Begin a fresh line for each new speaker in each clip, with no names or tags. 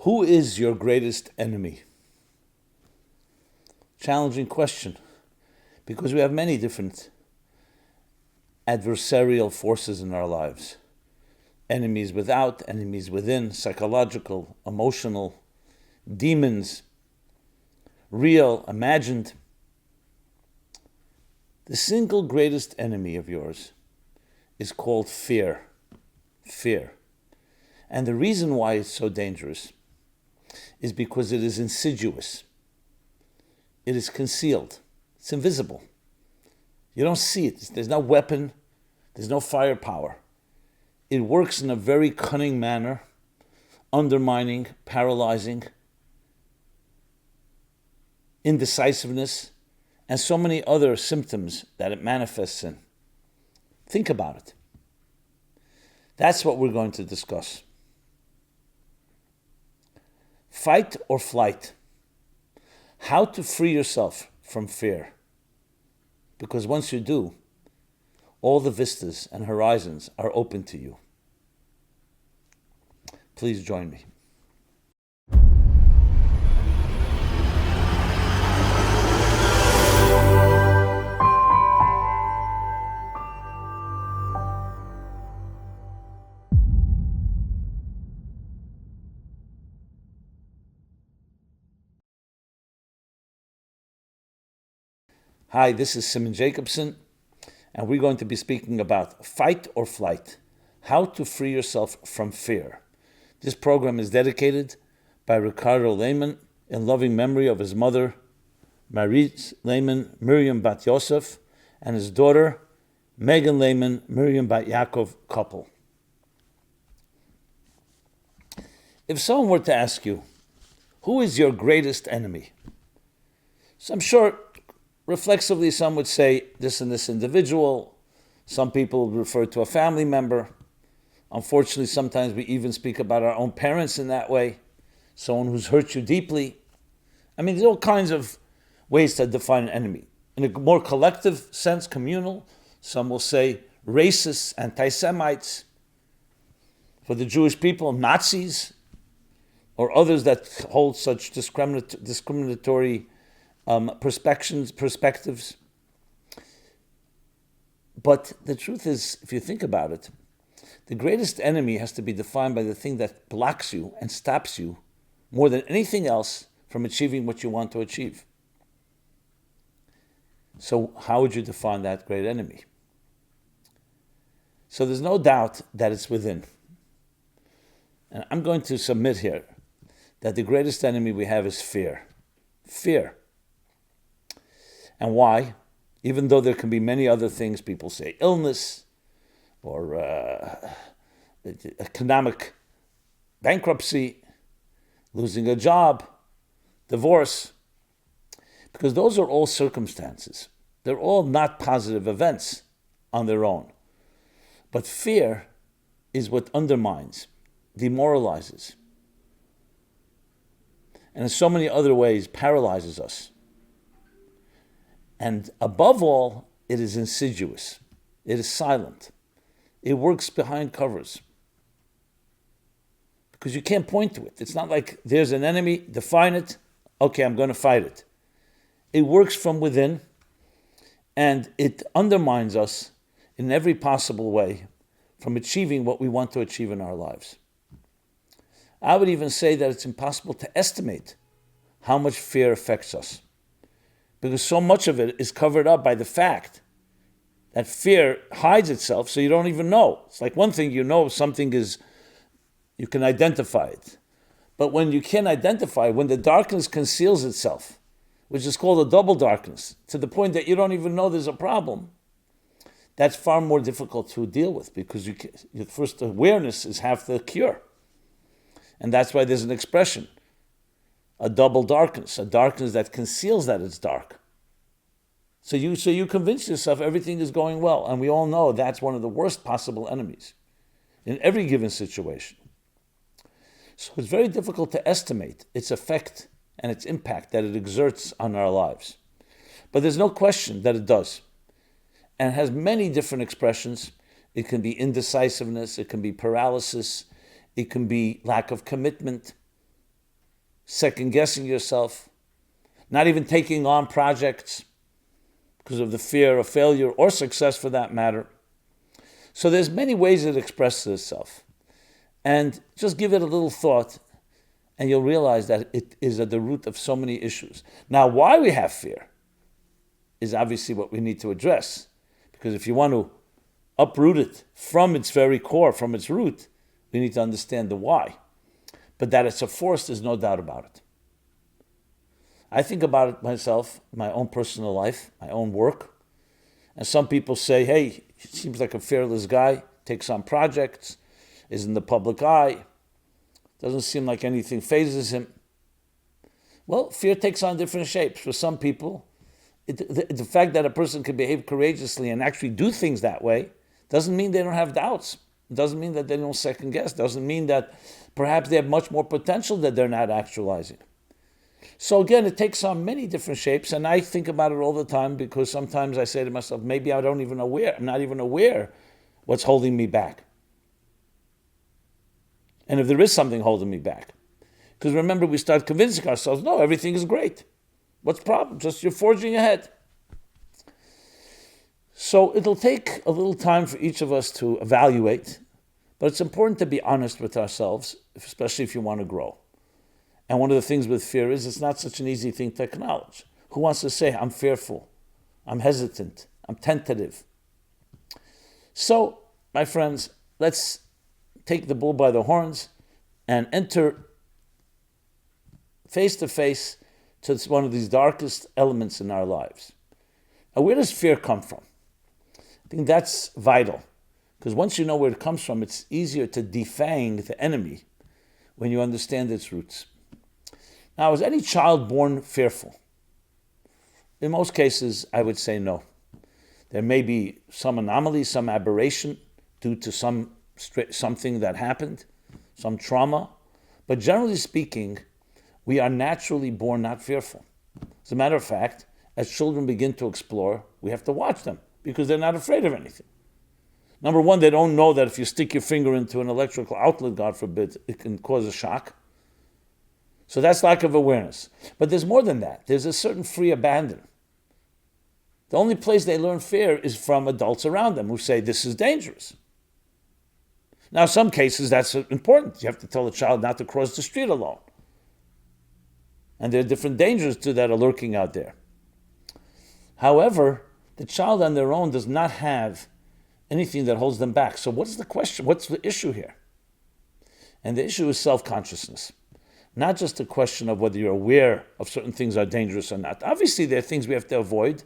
Who is your greatest enemy? Challenging question, because we have many different adversarial forces in our lives. Enemies without, enemies within, psychological, emotional, demons, real, imagined. The single greatest enemy of yours is called fear. Fear. And the reason why it's so dangerous is because it is insidious. It is concealed. It's invisible. You don't see it. There's no weapon. There's no firepower. It works in a very cunning manner, undermining, paralyzing, indecisiveness, and so many other symptoms that it manifests in. Think about it. That's what we're going to discuss. Fight or flight. How to free yourself from fear. Because once you do, all the vistas and horizons are open to you. Please join me. Hi, this is Simon Jacobson, and we're going to be speaking about fight or flight, how to free yourself from fear. This program is dedicated by Ricardo Lehman in loving memory of his mother, Marit Lehman Miriam Bat Yosef, and his daughter, Megan Lehman Miriam Bat Yaakov couple. If someone were to ask you, who is your greatest enemy? So I'm sure reflexively, some would say this and this individual. Some people would refer to a family member. Unfortunately, sometimes we even speak about our own parents in that way. Someone who's hurt you deeply. I mean, there's all kinds of ways to define an enemy. In a more collective sense, communal, some will say racists, anti-Semites. For the Jewish people, Nazis, or others that hold such discriminatory perspectives. But the truth is, if you think about it, the greatest enemy has to be defined by the thing that blocks you and stops you more than anything else from achieving what you want to achieve. So how would you define that great enemy? So there's no doubt that it's within. And I'm going to submit here that the greatest enemy we have is fear. Fear. And why? Even though there can be many other things, people say illness or economic bankruptcy, losing a job, divorce, because those are all circumstances. They're all not positive events on their own. But fear is what undermines, demoralizes, and in so many other ways paralyzes us. And above all, it is insidious. It is silent. It works behind covers. Because you can't point to it. It's not like there's an enemy, define it, okay, I'm going to fight it. It works from within, and it undermines us in every possible way from achieving what we want to achieve in our lives. I would even say that it's impossible to estimate how much fear affects us, because so much of it is covered up by the fact that fear hides itself, so you don't even know. It's like one thing, you know something is, you can identify it. But when you can't identify, when the darkness conceals itself, which is called a double darkness, to the point that you don't even know there's a problem, that's far more difficult to deal with, because your first awareness is half the cure. And that's why there's an expression, a double darkness, a darkness that conceals that it's dark. So you convince yourself everything is going well, and we all know that's one of the worst possible enemies in every given situation. So it's very difficult to estimate its effect and its impact that it exerts on our lives. But there's no question that it does. And it has many different expressions. It can be indecisiveness, it can be paralysis, it can be lack of commitment, second guessing yourself, not even taking on projects because of the fear of failure or success for that matter. So there's many ways it expresses itself. And just give it a little thought and you'll realize that it is at the root of so many issues. Now, why we have fear is obviously what we need to address. Because if you want to uproot it from its very core, from its root, we need to understand the why. But that it's a force, there's no doubt about it. I think about it myself, my own personal life, my own work. And some people say, hey, he seems like a fearless guy, takes on projects, is in the public eye, doesn't seem like anything phases him. Well, fear takes on different shapes. For some people, the fact that a person can behave courageously and actually do things that way doesn't mean they don't have doubts. It doesn't mean that they don't second guess. It doesn't mean that perhaps they have much more potential that they're not actualizing. So again, it takes on many different shapes, and I think about it all the time because sometimes I say to myself, maybe I'm not even aware what's holding me back. And if there is something holding me back. Because remember, we start convincing ourselves, no, everything is great. What's the problem? Just you're forging ahead. So it'll take a little time for each of us to evaluate, but it's important to be honest with ourselves, especially if you want to grow. And one of the things with fear is it's not such an easy thing to acknowledge. Who wants to say, I'm fearful, I'm hesitant, I'm tentative? So, my friends, let's take the bull by the horns and enter face to face to one of these darkest elements in our lives. Now, where does fear come from? I think that's vital, because once you know where it comes from, it's easier to defang the enemy when you understand its roots. Now, is any child born fearful? In most cases, I would say no. There may be some anomaly, some aberration due to something that happened, some trauma, but generally speaking, we are naturally born not fearful. As a matter of fact, as children begin to explore, we have to watch them because they're not afraid of anything. Number one, they don't know that if you stick your finger into an electrical outlet, God forbid, it can cause a shock. So that's lack of awareness. But there's more than that. There's a certain free abandon. The only place they learn fear is from adults around them who say this is dangerous. Now, in some cases, that's important. You have to tell a child not to cross the street alone. And there are different dangers to that are lurking out there. However, the child on their own does not have anything that holds them back. So what's the question? What's the issue here? And the issue is self-consciousness. Not just a question of whether you're aware of certain things are dangerous or not. Obviously, there are things we have to avoid,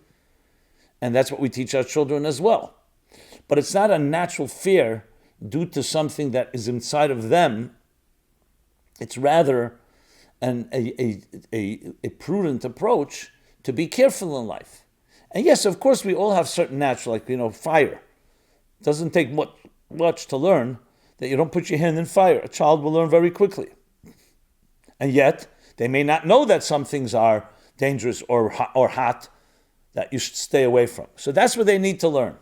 and that's what we teach our children as well. But it's not a natural fear due to something that is inside of them. It's rather a prudent approach to be careful in life. And yes, of course, we all have certain natural, fire. It doesn't take much to learn that you don't put your hand in fire. A child will learn very quickly. And yet, they may not know that some things are dangerous or hot that you should stay away from. So that's what they need to learn.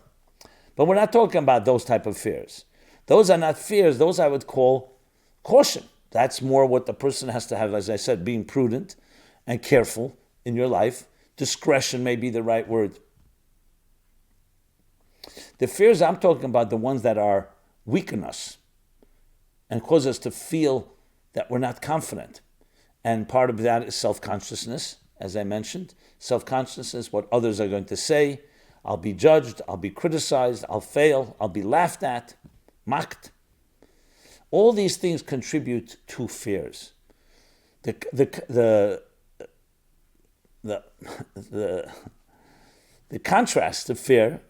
But we're not talking about those type of fears. Those are not fears. Those I would call caution. That's more what the person has to have, as I said, being prudent and careful in your life. Discretion may be the right word. The fears I'm talking about, the ones that are weaken us and cause us to feel that we're not confident. And part of that is self-consciousness, as I mentioned. Self-consciousness, what others are going to say. I'll be judged, I'll be criticized, I'll fail, I'll be laughed at, mocked. All these things contribute to fears. The contrast to fear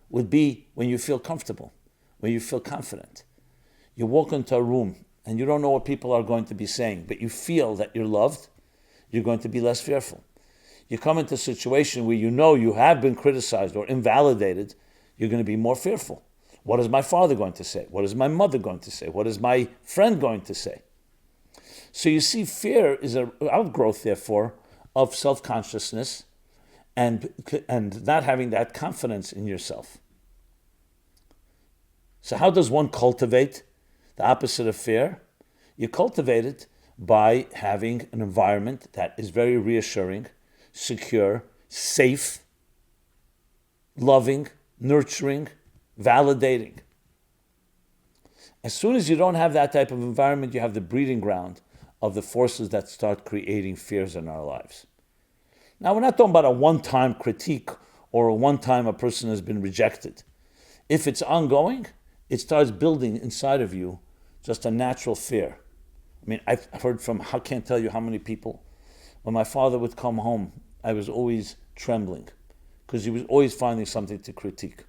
would be when you feel comfortable, when you feel confident. You walk into a room and you don't know what people are going to be saying, but you feel that you're loved, you're going to be less fearful. You come into a situation where you know you have been criticized or invalidated, you're going to be more fearful. What is my father going to say? What is my mother going to say? What is my friend going to say? So you see, fear is an outgrowth, therefore, of self-consciousness and not having that confidence in yourself. So how does one cultivate the opposite of fear? You cultivate it by having an environment that is very reassuring, secure, safe, loving, nurturing, validating. As soon as you don't have that type of environment, you have the breeding ground of the forces that start creating fears in our lives. Now, we're not talking about a one-time critique or a one-time a person has been rejected. If it's ongoing, it starts building inside of you just a natural fear. I mean, I've heard from, I can't tell you how many people, when my father would come home, I was always trembling because he was always finding something to critique.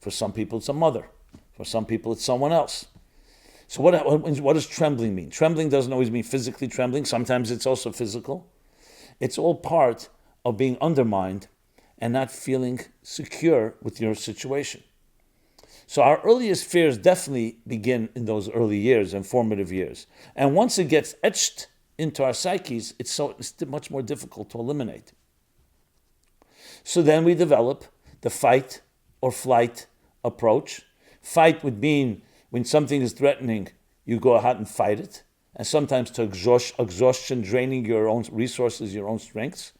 For some people, it's a mother. For some people, it's someone else. So what does trembling mean? Trembling doesn't always mean physically trembling. Sometimes it's also physical. It's all part of being undermined and not feeling secure with your situation. So our earliest fears definitely begin in those early years and formative years. And once it gets etched into our psyches, it's much more difficult to eliminate. So then we develop the fight or flight approach. Fight would mean when something is threatening, you go out and fight it. And sometimes to exhaustion, draining your own resources, your own strengths.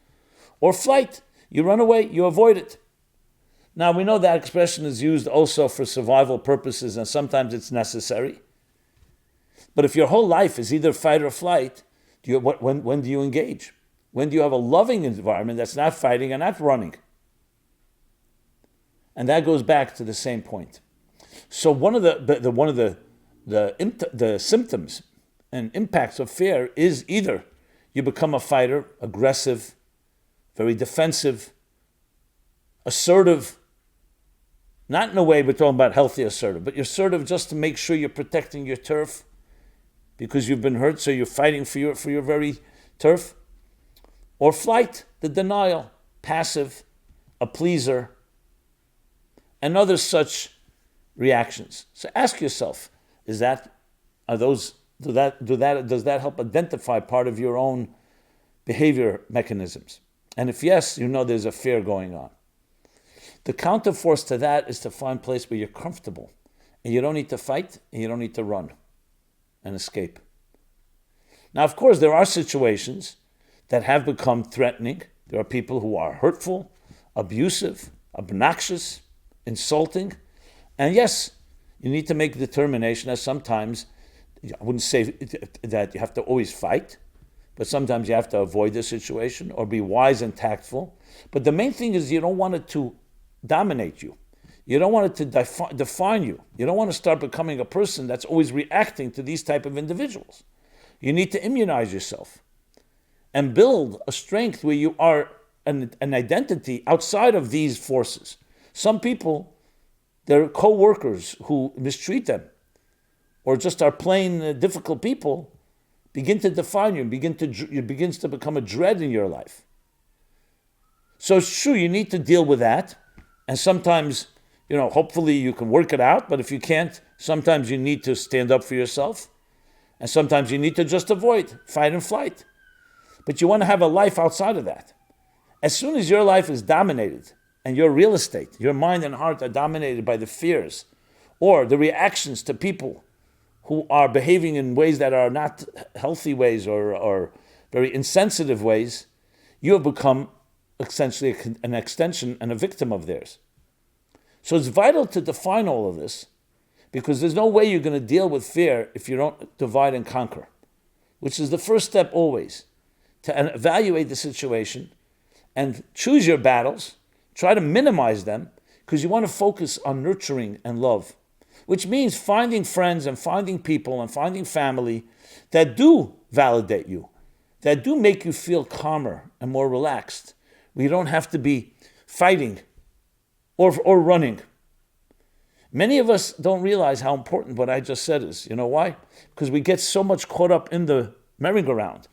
Or flight, you run away, you avoid it. Now we know that expression is used also for survival purposes and sometimes it's necessary. But if your whole life is either fight or flight, when do you engage? When do you have a loving environment that's not fighting and not running? And that goes back to the same point. So one of the symptoms and impacts of fear is either you become a fighter, aggressive, very defensive, assertive, not in a way we're talking about healthy assertive, but you're assertive just to make sure you're protecting your turf because you've been hurt, so you're fighting for your very turf. Or flight, the denial, passive, a pleaser, and other such reactions. So ask yourself, does that help identify part of your own behavior mechanisms? And if yes, you know there's a fear going on. The counterforce to that is to find a place where you're comfortable and you don't need to fight and you don't need to run and escape. Now, of course, there are situations that have become threatening. There are people who are hurtful, abusive, obnoxious, insulting. And yes, you need to make a determination that sometimes, I wouldn't say that you have to always fight, but sometimes you have to avoid the situation or be wise and tactful. But the main thing is you don't want it to dominate you. You don't want it to define you. You don't want to start becoming a person that's always reacting to these type of individuals. You need to immunize yourself and build a strength where you are an identity outside of these forces. Some people, they're co-workers who mistreat them or just are plain difficult people, begin to define you, it begins to become a dread in your life. So it's true, you need to deal with that. And sometimes, hopefully you can work it out, but if you can't, sometimes you need to stand up for yourself. And sometimes you need to just avoid fight and flight. But you want to have a life outside of that. As soon as your life is dominated and your real estate, your mind and heart are dominated by the fears or the reactions to people who are behaving in ways that are not healthy ways or very insensitive ways, you have become essentially an extension and a victim of theirs. So it's vital to define all of this because there's no way you're going to deal with fear if you don't divide and conquer, which is the first step always, to evaluate the situation and choose your battles, try to minimize them because you want to focus on nurturing and love, which means finding friends and finding people and finding family that do validate you, that do make you feel calmer and more relaxed. We don't have to be fighting or running. Many of us don't realize how important what I just said is. You know why? Because we get so much caught up in the merry-go-round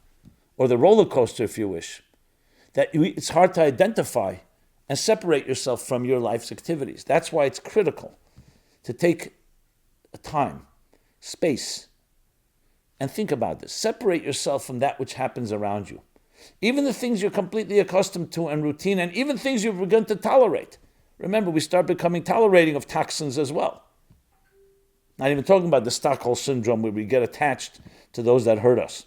or the roller coaster, if you wish, that it's hard to identify and separate yourself from your life's activities. That's why it's critical to take a time, space, and think about this. Separate yourself from that which happens around you. Even the things you're completely accustomed to and routine, and even things you've begun to tolerate. Remember, we start becoming tolerating of toxins as well. Not even talking about the Stockholm syndrome where we get attached to those that hurt us.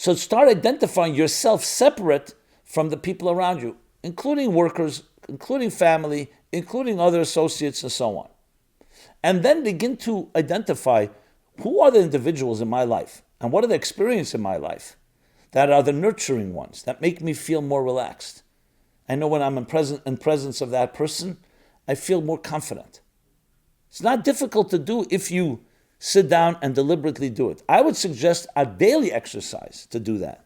So start identifying yourself separate from the people around you, including workers, including family, including other associates, and so on. And then begin to identify who are the individuals in my life and what are the experiences in my life that are the nurturing ones, that make me feel more relaxed. I know when I'm in presence of that person, I feel more confident. It's not difficult to do if you sit down and deliberately do it. I would suggest a daily exercise to do that.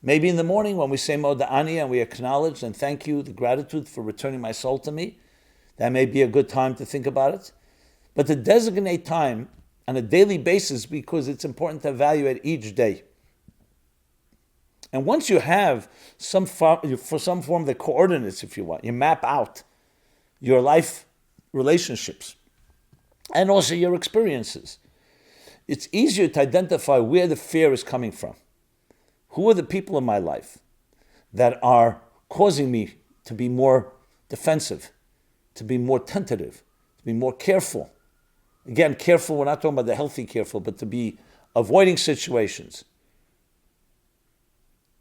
Maybe in the morning when we say Moda'ani and we acknowledge and thank you, the gratitude for returning my soul to me, that may be a good time to think about it. But to designate time on a daily basis, because it's important to evaluate each day. And once you have for some form of the coordinates, if you want, you map out your life relationships and also your experiences, it's easier to identify where the fear is coming from. Who are the people in my life that are causing me to be more defensive, to be more tentative, to be more careful? Again, careful, we're not talking about the healthy careful, but to be avoiding situations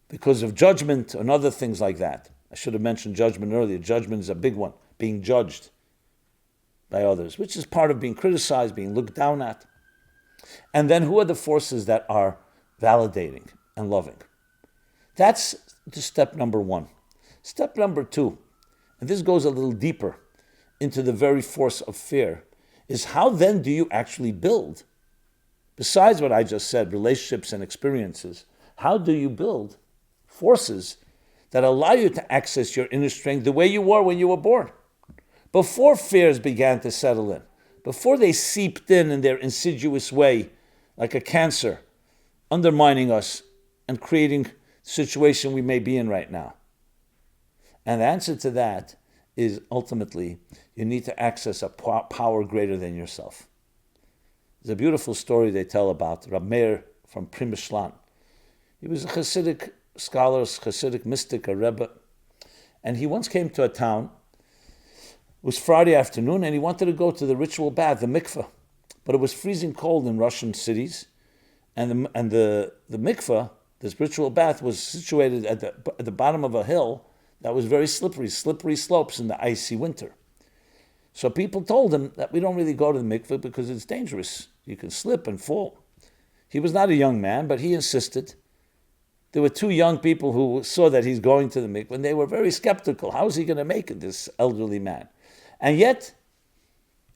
because of judgment and other things like that. I should have mentioned judgment earlier. Judgment is a big one, being judged by others, which is part of being criticized, being looked down at. And then who are the forces that are validating and loving? That's the step number one. Step number two, and this goes a little deeper into the very force of fear, is how then do you actually build, besides what I just said, relationships and experiences, how do you build forces that allow you to access your inner strength the way you were when you were born? Before fears began to settle in, before they seeped in their insidious way, like a cancer, undermining us and creating the situation we may be in right now. And the answer to that is ultimately you need to access a power greater than yourself. There's a beautiful story they tell about Rab Meir from Primishlan. He was a Hasidic scholar, Hasidic mystic, a Rebbe, and he once came to a town. It was Friday afternoon, and he wanted to go to the ritual bath, the mikveh, but it was freezing cold in Russian cities, and the mikveh, this ritual bath, was situated at the bottom of a hill that was very slippery slopes in the icy winter. So people told him that we don't really go to the mikveh because it's dangerous. You can slip and fall. He was not a young man, but he insisted. There were two young people who saw that he's going to the mikveh, and they were very skeptical. How is he going to make it, this elderly man? And yet,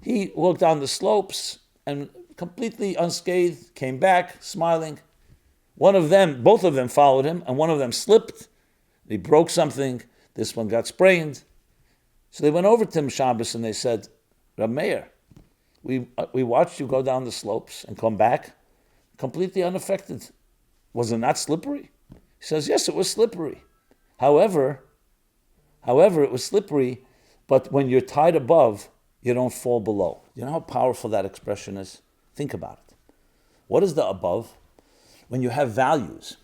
he walked down the slopes and completely unscathed, came back smiling. Both of them followed him, and one of them slipped. He broke something. This one got sprained. So they went over to him Shabbos and they said, Rab Meir, we watched you go down the slopes and come back completely unaffected. Was it not slippery? He says, yes, it was slippery. However, it was slippery, but when you're tied above, you don't fall below. You know how powerful that expression is? Think about it. What is the above? When you have values,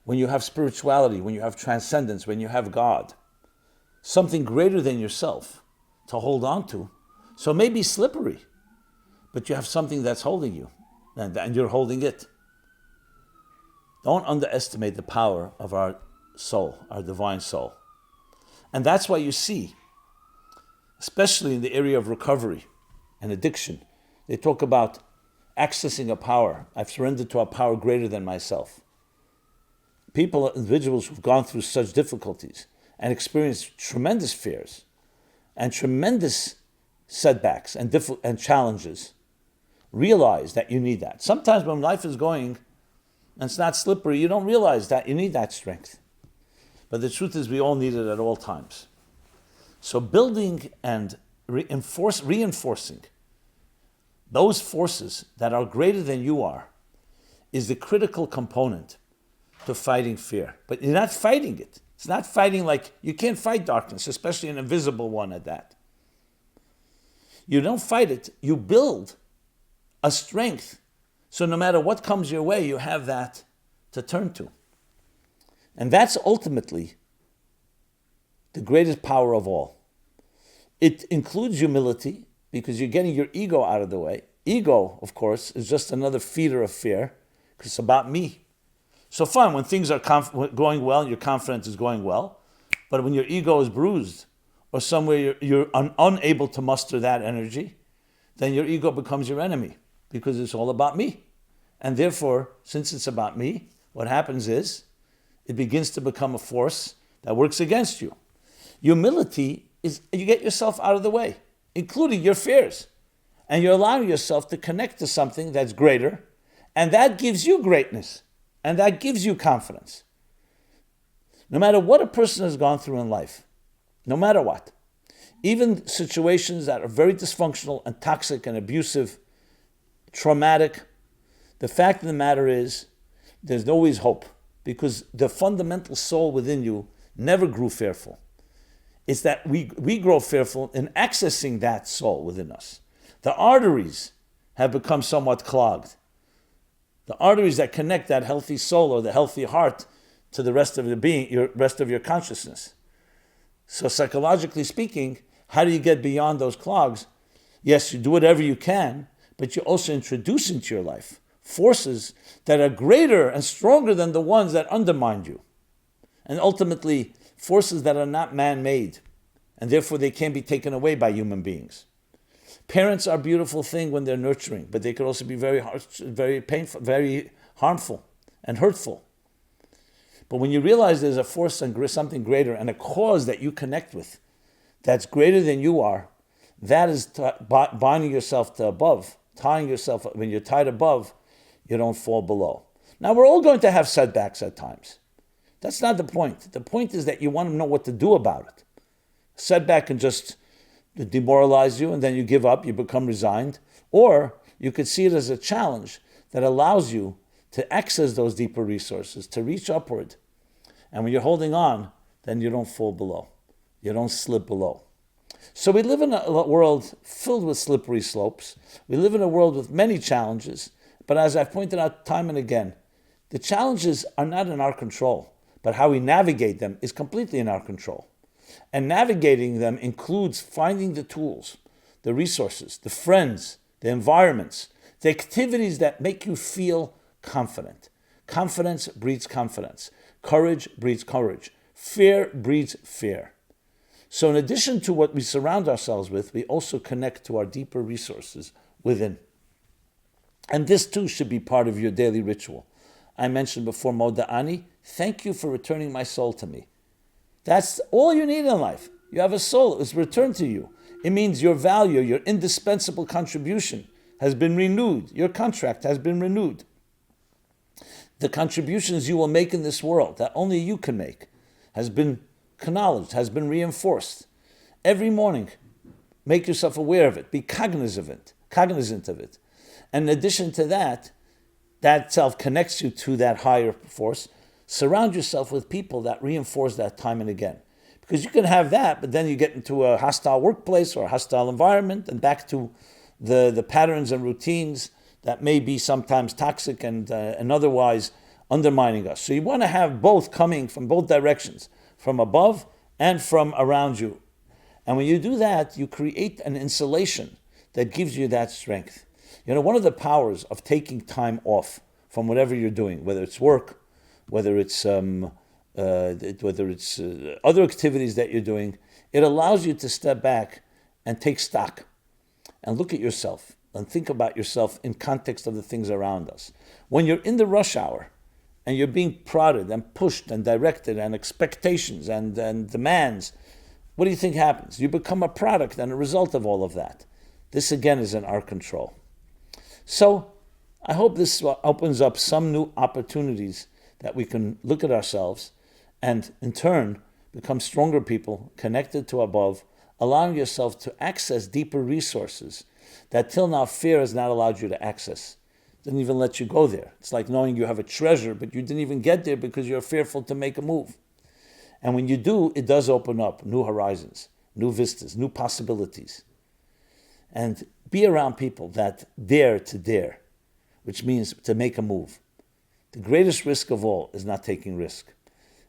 when you have spirituality, when you have transcendence, when you have God, something greater than yourself to hold on to. So it may be slippery, but you have something that's holding you, and you're holding it. Don't underestimate the power of our soul, our divine soul. And that's why you see, especially in the area of recovery and addiction, they talk about accessing a power. I've surrendered to a power greater than myself. Individuals who've gone through such difficulties and experienced tremendous fears and tremendous setbacks and challenges realize that you need that. Sometimes when life is going and it's not slippery, you don't realize that you need that strength. But the truth is we all need it at all times. So building and reinforcing those forces that are greater than you are is the critical component to fighting fear. But you're not fighting it. It's not fighting like, you can't fight darkness, especially an invisible one at that. You don't fight it, you build a strength. So no matter what comes your way, you have that to turn to. And that's ultimately the greatest power of all. It includes humility, because you're getting your ego out of the way. Ego, of course, is just another feeder of fear, because it's about me. So fine, when things are going well, your confidence is going well, but when your ego is bruised or somewhere you're unable to muster that energy, then your ego becomes your enemy because it's all about me. And therefore, since it's about me, what happens is it begins to become a force that works against you. Humility is you get yourself out of the way, including your fears. And you're allowing yourself to connect to something that's greater, and that gives you greatness, and that gives you confidence. No matter what a person has gone through in life, no matter what, even situations that are very dysfunctional and toxic and abusive, traumatic, the fact of the matter is there's always hope because the fundamental soul within you never grew fearful. It's that we grow fearful in accessing that soul within us. The arteries have become somewhat clogged. The arteries that connect that healthy soul or the healthy heart to the rest of the being, rest of your consciousness. So psychologically speaking, how do you get beyond those clogs? Yes, you do whatever you can, but you also introduce into your life forces that are greater and stronger than the ones that undermine you. And ultimately, forces that are not man-made, and therefore they can't be taken away by human beings. Parents are a beautiful thing when they're nurturing, but they could also be very harsh, very painful, very harmful and hurtful. But when you realize there's a force and something greater and a cause that you connect with that's greater than you are, that is binding yourself to above, tying yourself, when you're tied above, you don't fall below. Now, we're all going to have setbacks at times. That's not the point. The point is that you want to know what to do about it. A setback can just demoralize you and then you give up, you become resigned. Or you could see it as a challenge that allows you to access those deeper resources, to reach upward. And when you're holding on, then you don't fall below. You don't slip below. So we live in a world filled with slippery slopes. We live in a world with many challenges. But as I've pointed out time and again, the challenges are not in our control, but how we navigate them is completely in our control. And navigating them includes finding the tools, the resources, the friends, the environments, the activities that make you feel confident. Confidence breeds confidence. Courage breeds courage. Fear breeds fear. So in addition to what we surround ourselves with, we also connect to our deeper resources within. And this too should be part of your daily ritual. I mentioned before, Moda'ani, thank you for returning my soul to me. That's all you need in life. You have a soul, it was returned to you. It means your value, your indispensable contribution has been renewed. Your contract has been renewed. The contributions you will make in this world, that only you can make, has been acknowledged, has been reinforced. Every morning, make yourself aware of it. Be cognizant of it. And in addition to that, that itself connects you to that higher force. Surround yourself with people that reinforce that time and again. Because you can have that, but then you get into a hostile workplace or a hostile environment and back to the patterns and routines that may be sometimes toxic and otherwise undermining us. So you want to have both coming from both directions, from above and from around you. And when you do that, you create an insulation that gives you that strength. You know, one of the powers of taking time off from whatever you're doing, whether it's work, whether it's other activities that you're doing, it allows you to step back and take stock and look at yourself and think about yourself in context of the things around us. When you're in the rush hour and you're being prodded and pushed and directed and expectations and demands, what do you think happens? You become a product and a result of all of that. This again is in our control. So I hope this opens up some new opportunities that we can look at ourselves and in turn become stronger people connected to above, allowing yourself to access deeper resources that till now fear has not allowed you to access. Didn't even let you go there. It's like knowing you have a treasure, but you didn't even get there because you're fearful to make a move. And when you do, it does open up new horizons, new vistas, new possibilities. And be around people that dare to dare, which means to make a move. The greatest risk of all is not taking risk.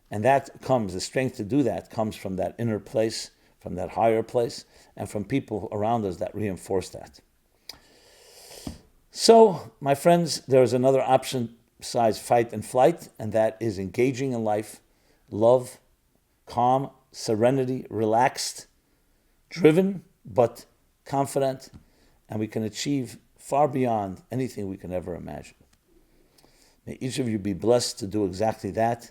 And that comes, the strength to do that comes from that inner place, from that higher place, and from people around us that reinforce that. So, my friends, there is another option besides fight and flight, and that is engaging in life, love, calm, serenity, relaxed, driven, but confident, and we can achieve far beyond anything we can ever imagine. May each of you be blessed to do exactly that.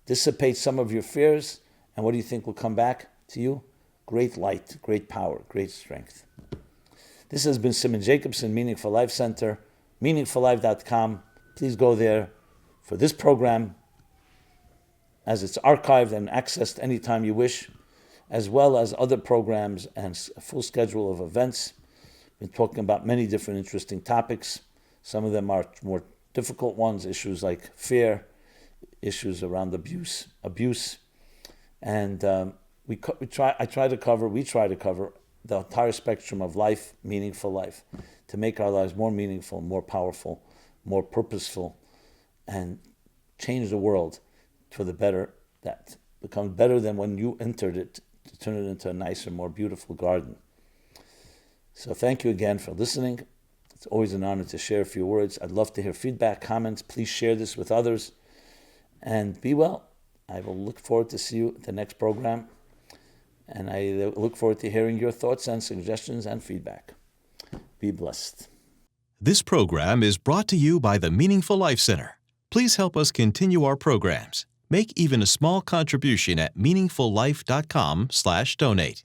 Dissipate some of your fears, and what do you think will come back to you? Great light, great power, great strength. This has been Simon Jacobson, Meaningful Life Center, meaningfullife.com. Please go there for this program, as it's archived and accessed anytime you wish, as well as other programs and a full schedule of events. We've been talking about many different interesting topics. Some of them are more difficult ones, issues like fear, issues around abuse, and we try to cover the entire spectrum of life, meaningful life, to make our lives more meaningful, more powerful, more purposeful, and change the world for the better, that becomes better than when you entered it, to turn it into a nicer, more beautiful garden. So thank you again for listening. It's always an honor to share a few words. I'd love to hear feedback, comments. Please share this with others, and be well. I will look forward to see you at the next program, and I look forward to hearing your thoughts and suggestions and feedback. Be blessed.
This program is brought to you by the Meaningful Life Center. Please help us continue our programs. Make even a small contribution at meaningfullife.com/donate.